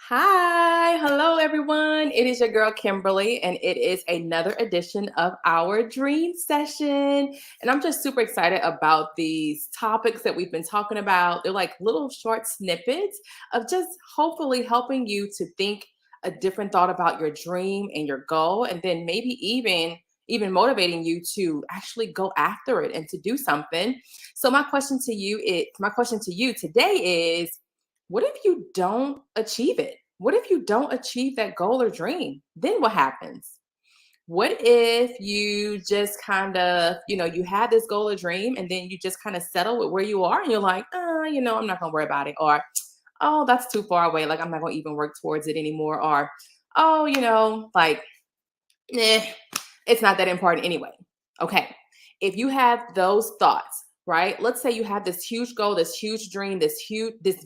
Hi, hello everyone. It is your girl Kimberly, and it is another edition of our dream session. And I'm just super excited about these topics that we've been talking about. They're like little short snippets of just hopefully helping you to think a different thought about your dream and your goal, and then maybe even motivating you to actually go after it and to do something. So my question to you today is, what if you don't achieve it? What if you don't achieve that goal or dream? Then what happens? What if you just kind of, you had this goal or dream and then you just kind of settle with where you are and you're like, I'm not going to worry about it. Or, oh, that's too far away. Like, I'm not going to even work towards it anymore. Or, oh, eh, it's not that important anyway. Okay. If you have those thoughts, right? Let's say you have this huge goal, this huge dream, this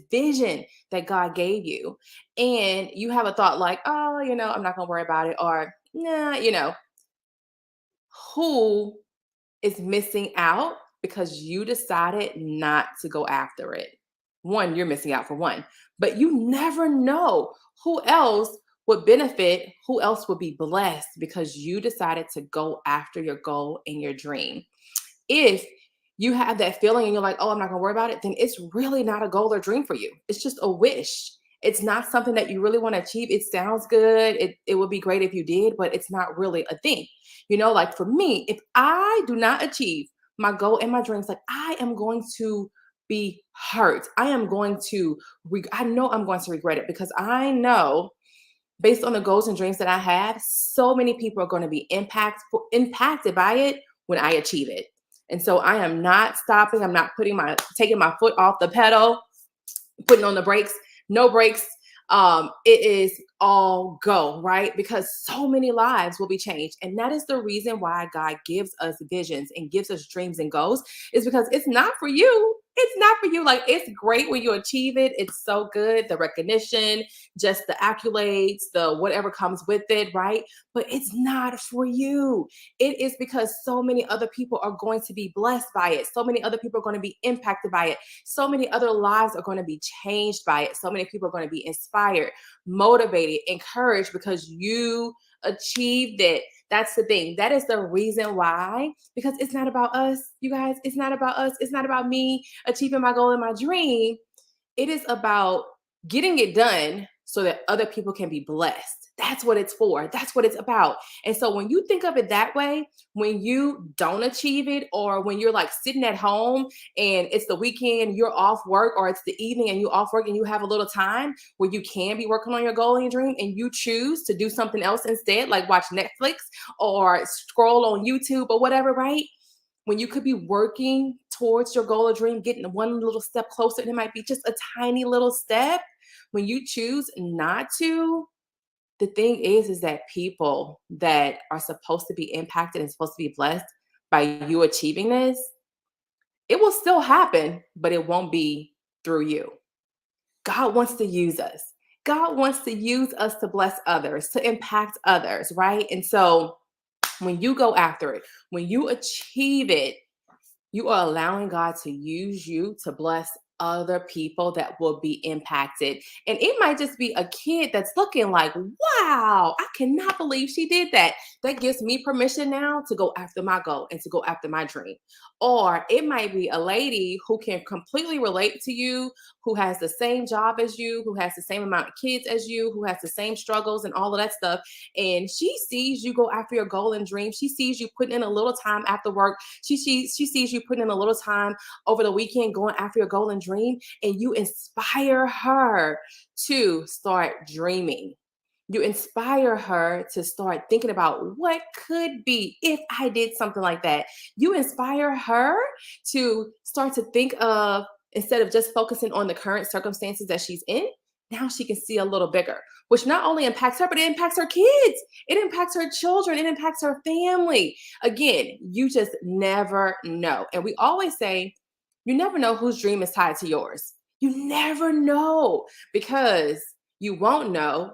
vision that God gave you, and you have a thought like, oh, I'm not gonna worry about it, or nah, who is missing out because you decided not to go after it? One, you're missing out for one, but you never know who else would benefit, who else would be blessed because you decided to go after your goal and your dream. If you have that feeling and you're like, oh, I'm not gonna worry about it, then it's really not a goal or dream for you. It's just a wish. It's not something that you really want to achieve. It sounds good. It would be great if you did, but it's not really a thing. Like for me, if I do not achieve my goal and my dreams, like I am going to be hurt. I know I'm going to regret it because I know based on the goals and dreams that I have, so many people are going to be impacted by it when I achieve it. And so I am not stopping. I'm not taking my foot off the pedal, putting on the brakes, no brakes. It is all go, right? Because so many lives will be changed. And that is the reason why God gives us visions and gives us dreams and goals, is because it's not for you. It's not for you. Like, it's great when you achieve it. It's so good. The recognition, just the accolades, the whatever comes with it, right? But it's not for you. It is because so many other people are going to be blessed by it. So many other people are going to be impacted by it. So many other lives are going to be changed by it. So many people are going to be inspired, motivated, encouraged because you achieved it. That's the thing. That is the reason why, because it's not about us, you guys. It's not about us. It's not about me achieving my goal and my dream. It is about getting it done so that other people can be blessed. That's what it's for. That's what it's about. And so when you think of it that way, when you don't achieve it, or when you're like sitting at home and it's the weekend, you're off work, or it's the evening and you off work and you have a little time where you can be working on your goal and your dream, and you choose to do something else instead, like watch Netflix or scroll on YouTube or whatever, right? When you could be working towards your goal or dream, getting one little step closer, and it might be just a tiny little step. When you choose not to, the thing is that people that are supposed to be impacted and supposed to be blessed by you achieving this, it will still happen, but it won't be through you. God wants to use us. God wants to use us to bless others, to impact others, right? And so when you go after it, when you achieve it, you are allowing God to use you to bless other people that will be impacted. And it might just be a kid that's looking like, wow, I cannot believe she did that. That gives me permission now to go after my goal and to go after my dream. Or it might be a lady who can completely relate to you, who has the same job as you, who has the same amount of kids as you, who has the same struggles and all of that stuff. And she sees you go after your goal and dream. She sees you putting in a little time after work. She sees you putting in a little time over the weekend going after your goal and dream, and you inspire her to start dreaming. You inspire her to start thinking about what could be if I did something like that. You inspire her to start to think of, instead of just focusing on the current circumstances that she's in, now she can see a little bigger, which not only impacts her, but it impacts her kids. It impacts her children. It impacts her family. Again, you just never know. And we always say, you never know whose dream is tied to yours. You never know, because you won't know.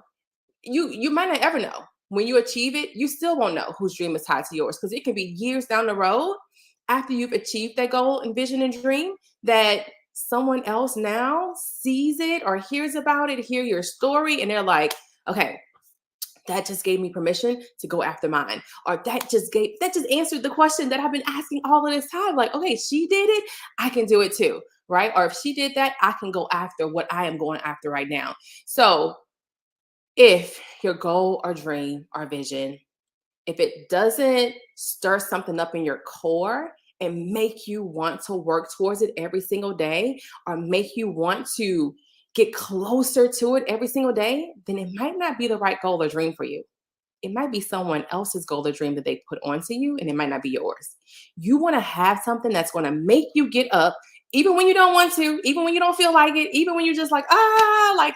You might not ever know. When you achieve it, you still won't know whose dream is tied to yours, because it can be years down the road after you've achieved that goal and vision and dream that someone else now sees it or hears about it, hear your story, and they're like, okay, that just gave me permission to go after mine. Or that just answered the question that I've been asking all of this time. Like, okay, she did it, I can do it too. Right. Or if she did that, I can go after what I am going after right now. So if your goal or dream or vision, if it doesn't stir something up in your core and make you want to work towards it every single day or make you want to get closer to it every single day, then it might not be the right goal or dream for you. It might be someone else's goal or dream that they put onto you, and it might not be yours. You want to have something that's going to make you get up, even when you don't want to, even when you don't feel like it, even when you're just like, like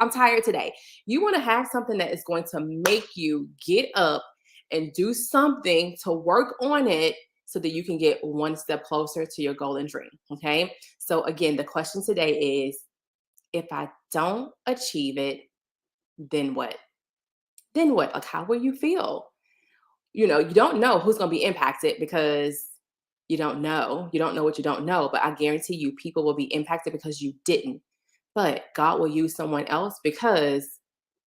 I'm tired today. You want to have something that is going to make you get up and do something to work on it so that you can get one step closer to your goal and dream. Okay. So, again, the question today is, if I don't achieve it, then what? Then what? Like, how will you feel? You don't know who's going to be impacted because you don't know. You don't know what you don't know. But I guarantee you, people will be impacted because you didn't. But God will use someone else because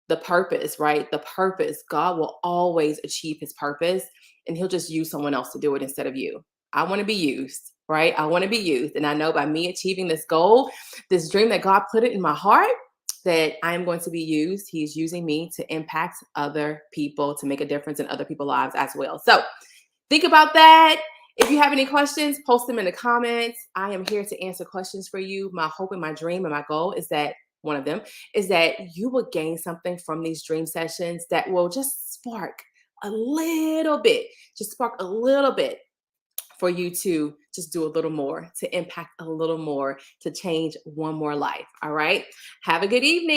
the purpose, right? The purpose, God will always achieve his purpose and he'll just use someone else to do it instead of you. I want to be used, right? I want to be used. And I know by me achieving this goal, this dream that God put it in my heart, that I am going to be used. He's using me to impact other people, to make a difference in other people's lives as well. So think about that. If you have any questions, post them in the comments. I am here to answer questions for you. My hope and my dream and my goal is that one of them is that you will gain something from these dream sessions that will just spark a little bit, just spark a little bit for you to just do a little more, to impact a little more, to change one more life. All right. Have a good evening.